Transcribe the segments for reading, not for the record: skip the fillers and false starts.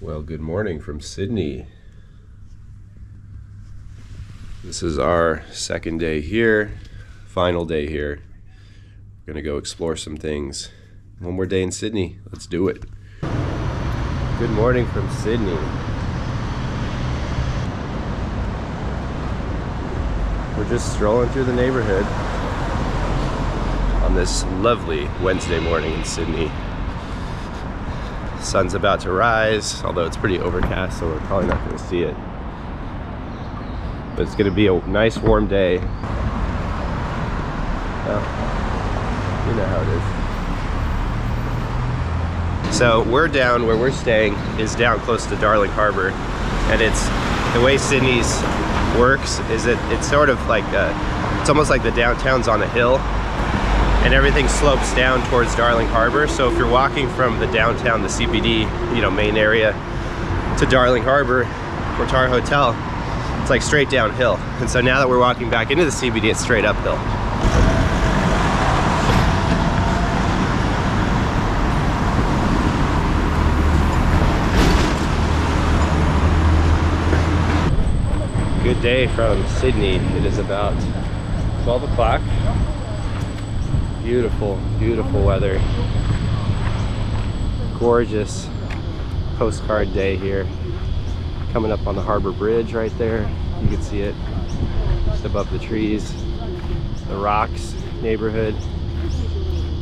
Well, good morning from Sydney. This is our second day here, final day here. We're gonna go explore some things. One more day in Sydney, let's do it. Good morning from Sydney. We're just strolling through the neighborhood on this lovely Wednesday morning in Sydney. Sun's about to rise, although it's pretty overcast, so we're probably not going to see it. But it's going to be a nice warm day. Well, you know how it is. So we're down where we're staying is down close to Darling Harbour, and it's the way Sydney's works is that it's sort of like it's almost like the downtown's on a hill. And everything slopes down towards Darling Harbour. So if you're walking from the downtown, the CBD, main area, to Darling Harbour or to our hotel, it's like straight downhill. And so now that we're walking back into the CBD, it's straight uphill. Good day from Sydney. It is about 12 o'clock. Beautiful, beautiful weather. Gorgeous postcard day here. Coming up on the Harbour Bridge right there. You can see it just above the trees. The Rocks neighborhood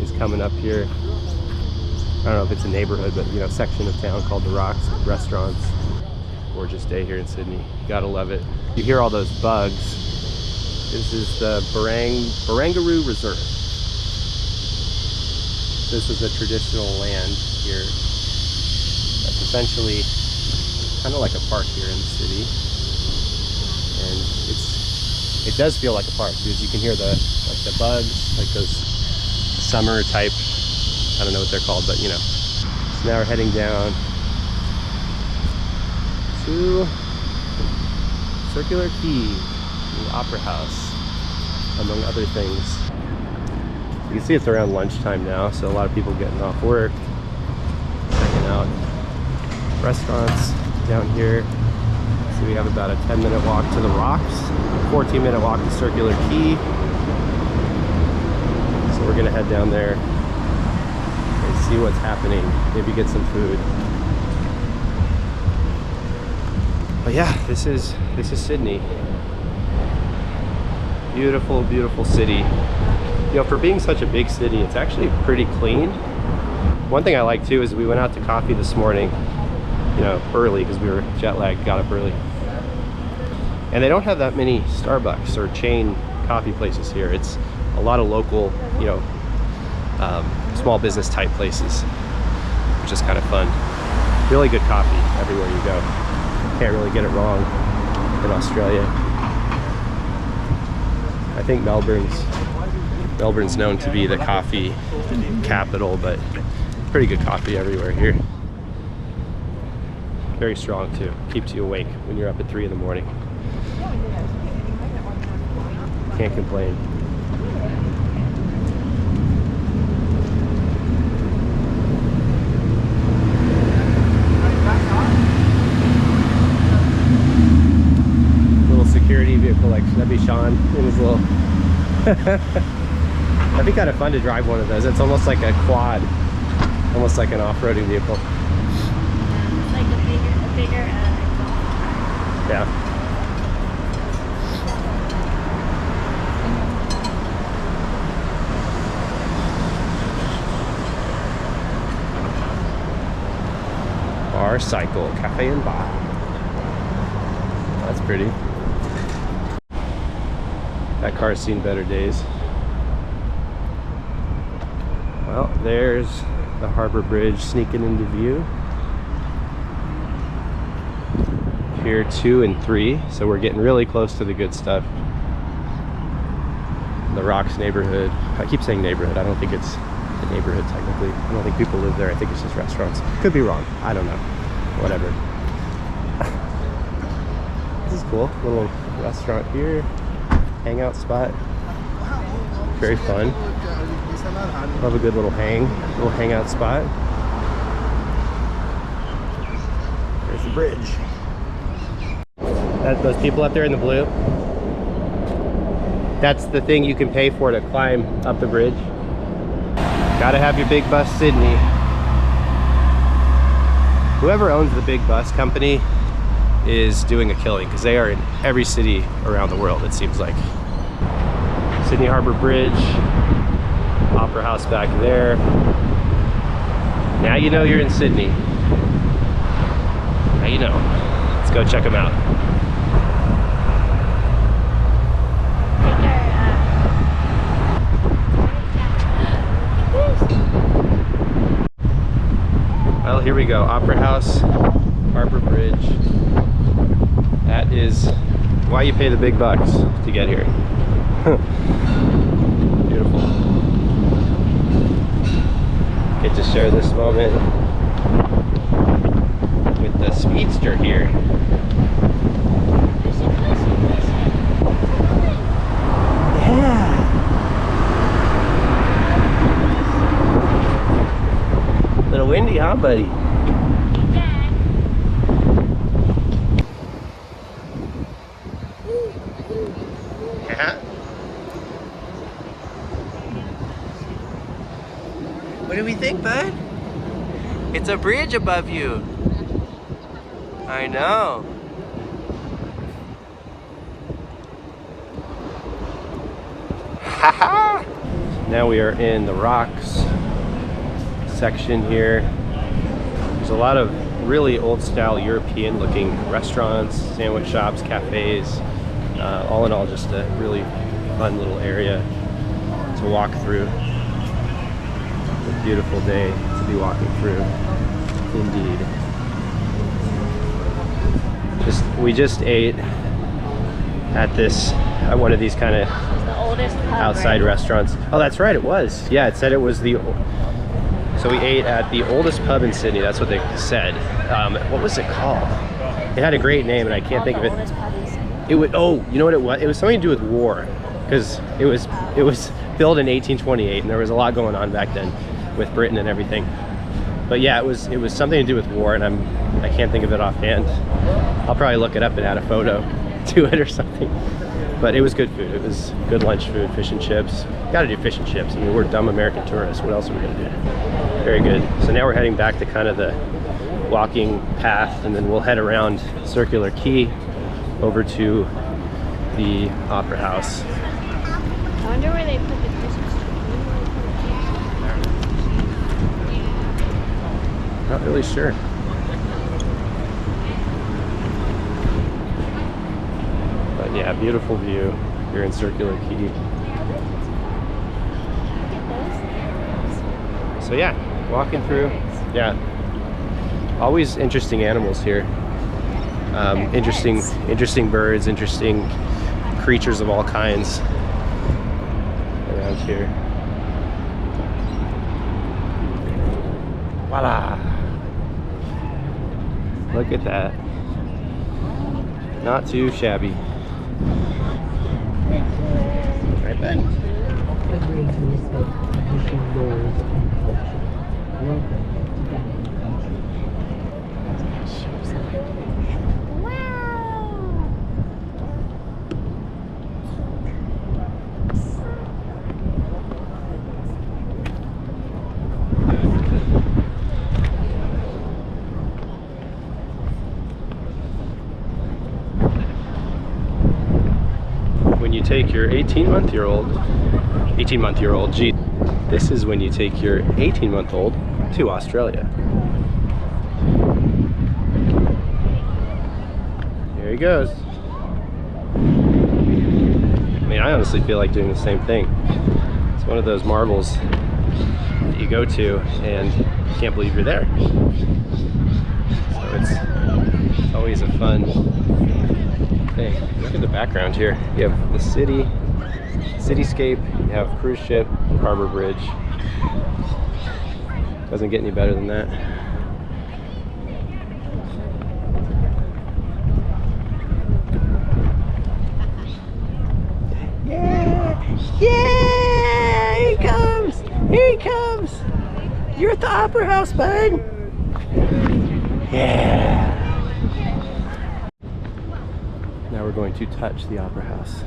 is coming up here. I don't know if it's a neighborhood, but section of town called the Rocks with restaurants. Gorgeous day here in Sydney. Gotta love it. You hear all those bugs. This is the Barangaroo Reserve. This is the traditional land here. That's essentially kind of like a park here in the city, and it does feel like a park because you can hear the bugs, like those summer type. I don't know what they're called, but So now we're heading down to Circular Quay, the Opera House, among other things. You can see it's around lunchtime now, so a lot of people getting off work, checking out restaurants down here. So we have about a 10-minute walk to the Rocks, a 14-minute walk to Circular Quay. So we're gonna head down there and see what's happening, maybe get some food. But yeah, this is Sydney. Beautiful, beautiful city. For being such a big city, it's actually pretty clean. One thing I like too is we went out to coffee this morning, early because we were jet lagged, got up early. And they don't have that many Starbucks or chain coffee places here. It's a lot of local, small business type places, which is kind of fun. Really good coffee everywhere you go. Can't really get it wrong in Australia. I think Melbourne's known to be the coffee capital, but pretty good coffee everywhere here. Very strong too. Keeps you awake when you're up at 3 in the morning. Can't complain. Little security vehicle, like that'd be Sean in his little That'd be kind of fun to drive one of those. It's almost like a quad, almost like an off-roading vehicle. It's like a bigger Yeah. Bar Cycle Cafe and Bar. That's pretty. That car's seen better days. Well, there's the Harbour Bridge sneaking into view. Pier 2 and 3, so we're getting really close to the good stuff. The Rocks neighborhood. I keep saying neighborhood. I don't think it's a neighborhood technically. I don't think people live there. I think it's just restaurants. Could be wrong. I don't know. Whatever. This is cool. Little restaurant here. Hangout spot. Very fun. Love a good little hangout spot. Bridge. Those people up there in the blue, that's the thing you can pay for to climb up the bridge. Gotta have your big bus, Sydney. Whoever owns the big bus company is doing a killing, because they are in every city around the world, it seems like. Sydney Harbour Bridge, Opera House back there. Now you know you're in Sydney. Now you know. Let's go check them out. Well, here we go. Opera House, Harbour Bridge. That is why you pay the big bucks to get here. Beautiful. Get to share this moment with the speedster here. Yeah. Little windy, huh, buddy? What do we think, bud? It's a bridge above you. I know. Haha! Now we are in the rocks section here. There's a lot of really old style European looking restaurants, sandwich shops, cafes. All in all, just a really fun little area to walk through. A beautiful day to be walking through, indeed. We just ate at one of these kind of outside restaurants. Oh, that's right, it was. Yeah, it said it was so we ate at the oldest pub in Sydney. That's what they said. What was it called? It had a great name, and I can't think of it. It would. Oh, you know what it was? It was something to do with war, because it was built in 1828, and there was a lot going on back then with Britain and everything. But yeah, it was something to do with war, and I can't think of it offhand. I'll probably look it up and add a photo to it or something. But it was good food. It was good lunch food, fish and chips. Gotta do fish and chips. I mean, we're dumb American tourists. What else are we gonna do? Very good. So now we're heading back to kind of the walking path, and then we'll head around Circular Quay over to the Opera House. I wonder where they put the Christmas tree. Not really sure. But yeah, beautiful view here in Circular Quay. So yeah, walking through. Yeah, always interesting animals here. Interesting birds, interesting creatures of all kinds around here. Voila! Look at that. Not too shabby. Right back. When you take your 18-month-year-old, gee, this is when you take your 18-month-old to Australia. Here he goes. I mean, I honestly feel like doing the same thing. It's one of those marvels that you go to and you can't believe you're there. So it's always a fun thing. Look at the background here. You have the cityscape, you have cruise ship, Harbour Bridge. Doesn't get any better than that. Yeah! Yeah! Here he comes! Here he comes! You're at the Opera House, bud! Yeah! going to touch the Opera House.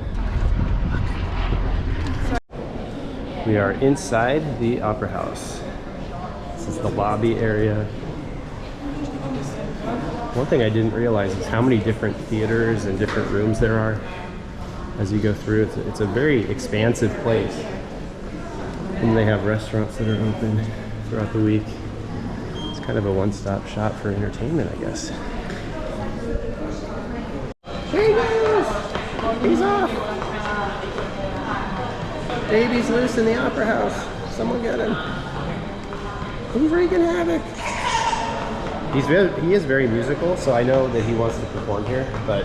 We are inside the Opera House. This is the lobby area. One thing I didn't realize is how many different theaters and different rooms there are as you go through. It's a very expansive place. And they have restaurants that are open throughout the week. It's kind of a one-stop shop for entertainment, I guess. There he goes! He's off! Baby's loose in the Opera House. Someone get him. He's wreaking havoc. He is very musical, so I know that he wants to perform here, but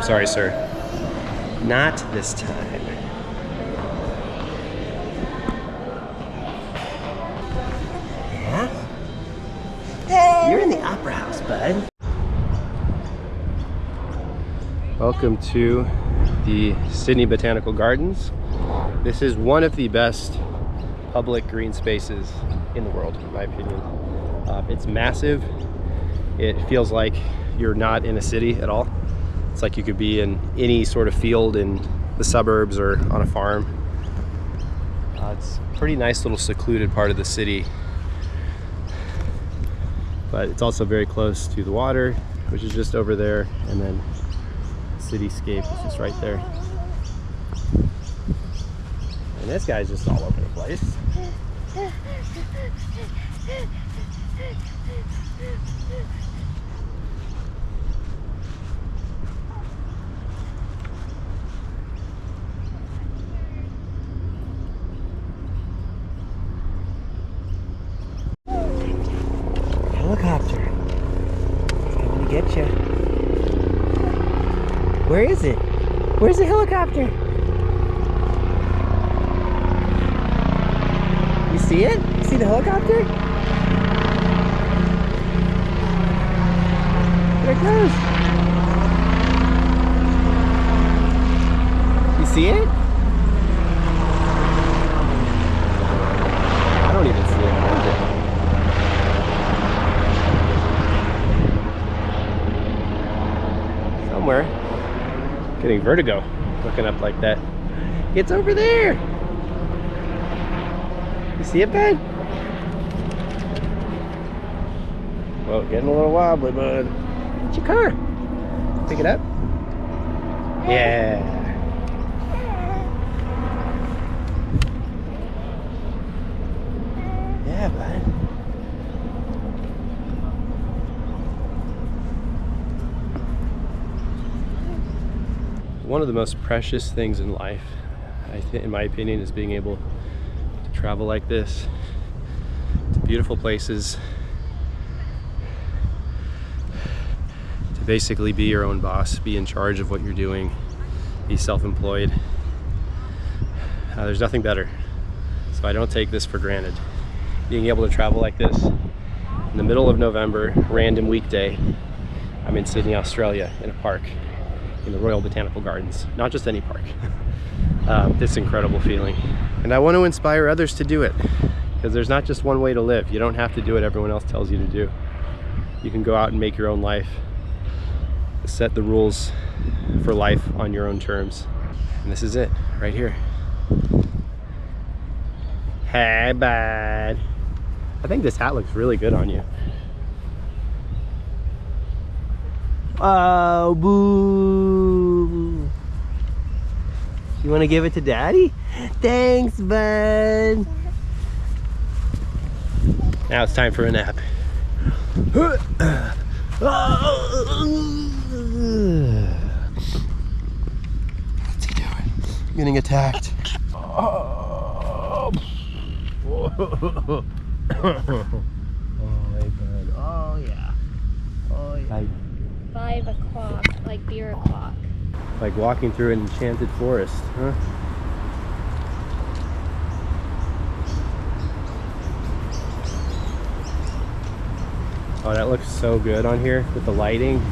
sorry, sir. Not this time. Yeah? Hey! You're in the Opera House, bud. Welcome to the Sydney Botanical Gardens. This is one of the best public green spaces in the world, in my opinion. It's massive. It feels like you're not in a city at all. It's like you could be in any sort of field in the suburbs or on a farm. It's a pretty nice little secluded part of the city, but it's also very close to the water, which is just over there, and then the cityscape is just right there. And this guy's just all over the place. Helicopter. It's coming to get you. Where is it? Where's the helicopter? You see it? You see the helicopter? There it goes. You see it? I don't even see it. Where is it? Somewhere. Getting vertigo looking up like that. It's over there. You see it, bud? Well, getting a little wobbly, bud. It's your car. Pick it up. Yeah. Yeah, bud. One of the most precious things in life, in my opinion, is being able to travel like this to beautiful places, to basically be your own boss, be in charge of what you're doing, be self-employed. There's nothing better, so I don't take this for granted. Being able to travel like this in the middle of November, random weekday, I'm in Sydney, Australia, in a park, in the Royal Botanical Gardens. Not just any park. This incredible feeling. And I want to inspire others to do it, because there's not just one way to live. You don't have to do what everyone else tells you to do. You can go out and make your own life, set the rules for life on your own terms. And this is it, right here. Hey, bud. I think this hat looks really good on you. Oh, boo. You want to give it to Daddy? Thanks, bud. Now it's time for a nap. What's he doing? Getting attacked. Oh, hey, bud. Oh, yeah. Oh, yeah. 5 o'clock, like beer o'clock. Like walking through an enchanted forest, huh? Oh, that looks so good on here with the lighting.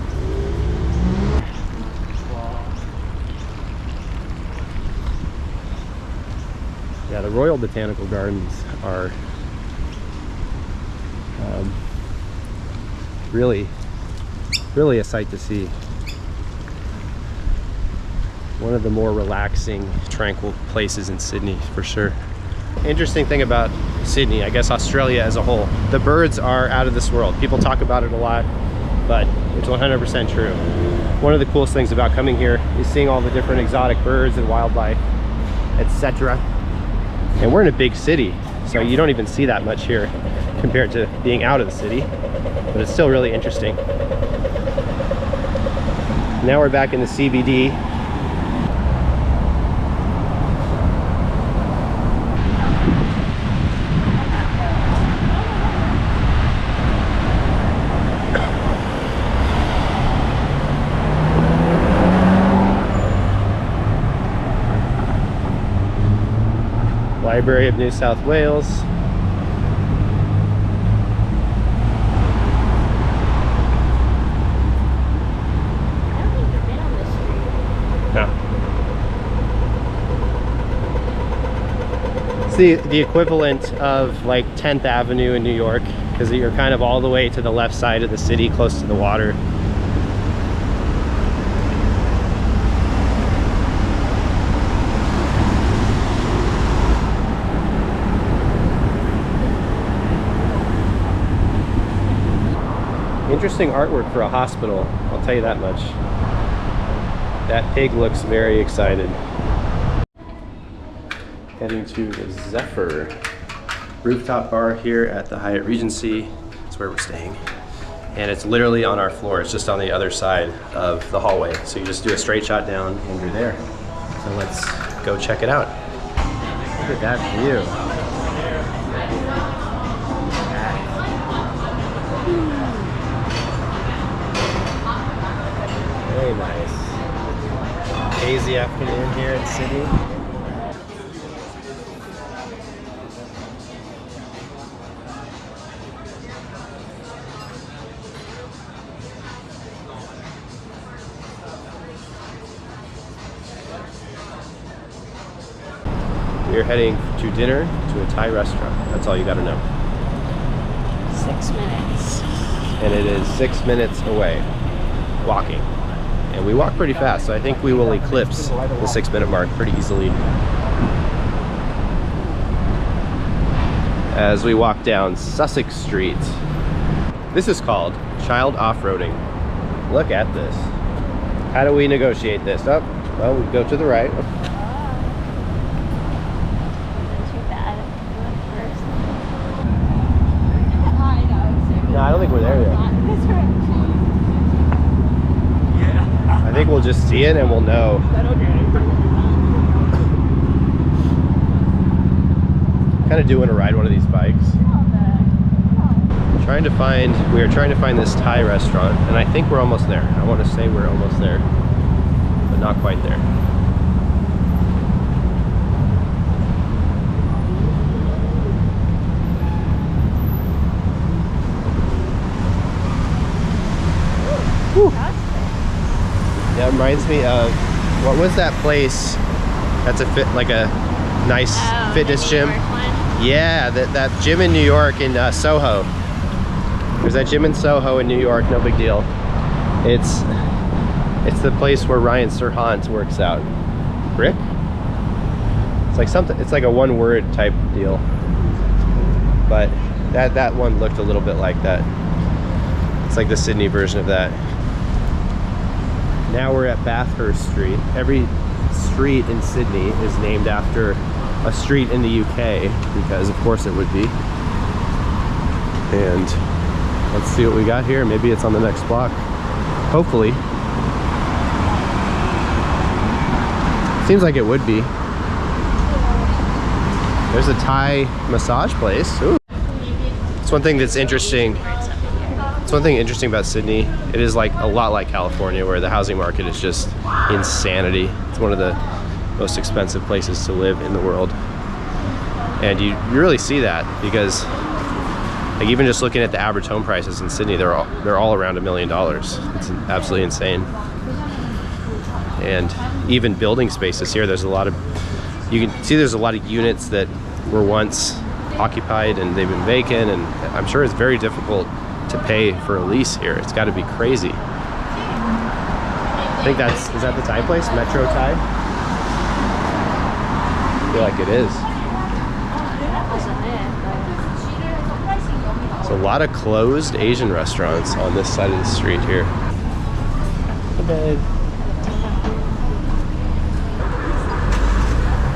Yeah, the Royal Botanical Gardens are really a sight to see. One of the more relaxing, tranquil places in Sydney, for sure. Interesting thing about Sydney, I guess Australia as a whole, the birds are out of this world. People talk about it a lot, but it's 100% true. One of the coolest things about coming here is seeing all the different exotic birds and wildlife, etc. And we're in a big city, so you don't even see that much here compared to being out of the city, but it's still really interesting. Now we're back in the CBD. Library of New South Wales. It's the equivalent of like 10th Avenue in New York, because you're kind of all the way to the left side of the city, close to the water. Interesting artwork for a hospital, I'll tell you that much. That pig looks very excited. Heading to the Zephyr rooftop bar here at the Hyatt Regency. That's where we're staying. And it's literally on our floor. It's just on the other side of the hallway. So you just do a straight shot down and you're there. So let's go check it out. Look at that view. Very nice. Hazy afternoon here in Sydney. We're heading to dinner to a Thai restaurant. That's all you gotta know. 6 minutes. And it is 6 minutes away, walking. And we walk pretty fast, so I think we will eclipse the 6-minute mark pretty easily. As we walk down Sussex Street. This is called Child Off-Roading. Look at this. How do we negotiate this? Oh, well, we go to the right. No, I don't think we're there yet. I think we'll just see it and we'll know. Kind of do want to ride one of these bikes. We are trying to find this Thai restaurant, and I think we're almost there. I want to say we're almost there, but not quite there. That reminds me of, what was that place that's a nice fitness gym? Yeah, that gym in New York in Soho. There's that gym in Soho in New York, no big deal. It's the place where Ryan Serhant works out. Brick? It's like something, it's like a one-word type deal. But that one looked a little bit like that. It's like the Sydney version of that. Now we're at Bathurst Street. Every street in Sydney is named after a street in the UK, because of course it would be. And let's see what we got here. Maybe it's on the next block. Hopefully. Seems like it would be. There's a Thai massage place. Ooh. It's one thing that's interesting. It's one thing interesting about Sydney. It is like a lot like California, where the housing market is just insanity. It's one of the most expensive places to live in the world. And you really see that, because like even just looking at the average home prices in Sydney, they're all around $1 million. It's absolutely insane. And even building spaces here, there's a lot of, you can see there's a lot of units that were once occupied and they've been vacant, and I'm sure it's very difficult to pay for a lease here. It's got to be crazy. I think is that the Thai place? Metro Thai? I feel like it is. There's a lot of closed Asian restaurants on this side of the street here. Hey, babe.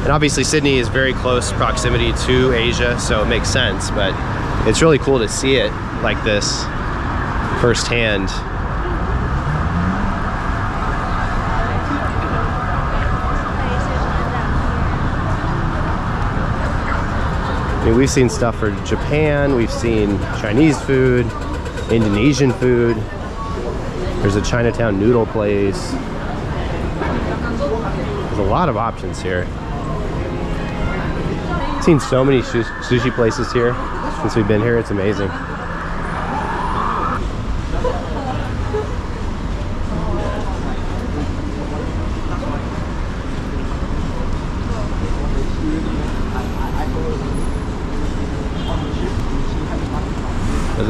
And obviously Sydney is very close proximity to Asia, so it makes sense, but it's really cool to see it like this firsthand. I mean, we've seen stuff for Japan, we've seen Chinese food, Indonesian food. There's a Chinatown noodle place. There's a lot of options here. I've seen so many sushi places here since we've been here, it's amazing.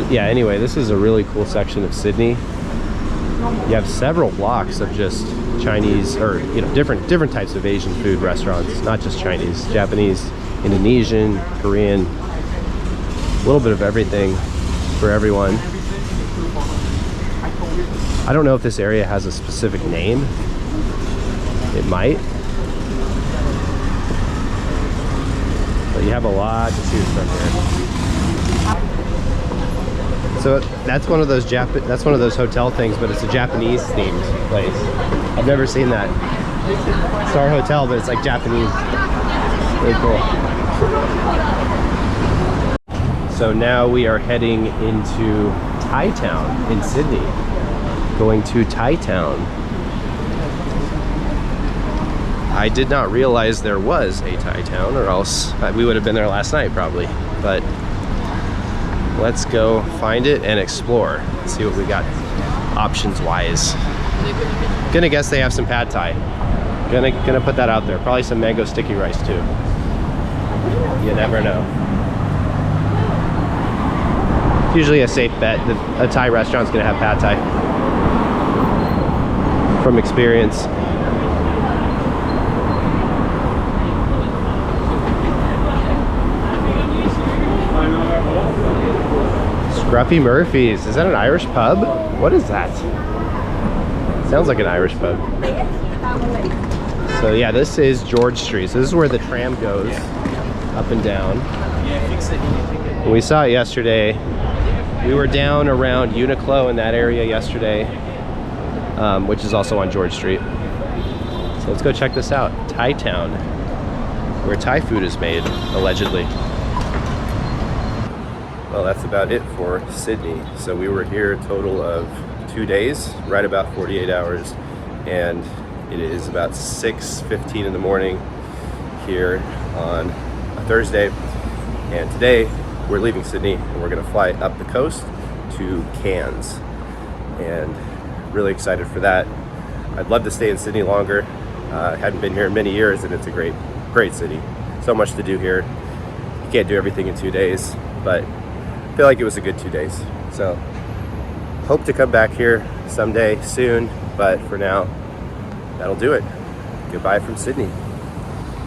Yeah, anyway, this is a really cool section of Sydney. You have several blocks of just Chinese, or different types of Asian food restaurants, not just Chinese, Japanese, Indonesian, Korean, a little bit of everything for everyone. I don't know if this area has a specific name. It might. But you have a lot to choose from here. So that's one of those hotel things, but it's a Japanese themed place. I've never seen that. Star Hotel, but it's like Japanese. Really cool. So now we are heading into Thai Town in Sydney. Going to Thai Town. I did not realize there was a Thai Town, or else we would have been there last night probably. But let's go find it and explore. See what we got options wise. Gonna guess they have some pad thai. Gonna put that out there. Probably some mango sticky rice too. You never know. Usually a safe bet that a Thai restaurant's gonna have pad thai. From experience. Scruffy Murphy's. Is that an Irish pub? What is that? Sounds like an Irish pub. So yeah, this is George Street. So this is where the tram goes up and down. And we saw it yesterday. We were down around Uniqlo in that area yesterday, which is also on George Street. So let's go check this out. Thai Town, where Thai food is made, allegedly. Well, that's about it for Sydney. So we were here a total of 2 days, right about 48 hours, and it is about 6:15 in the morning here on a Thursday. And today we're leaving Sydney and we're gonna fly up the coast to Cairns, and really excited for that. I'd love to stay in Sydney longer. I hadn't been here in many years, and it's a great city. So much to do here. You can't do everything in 2 days, but I feel like it was a good 2 days. So hope to come back here someday soon, but for now, that'll do it. Goodbye from Sydney.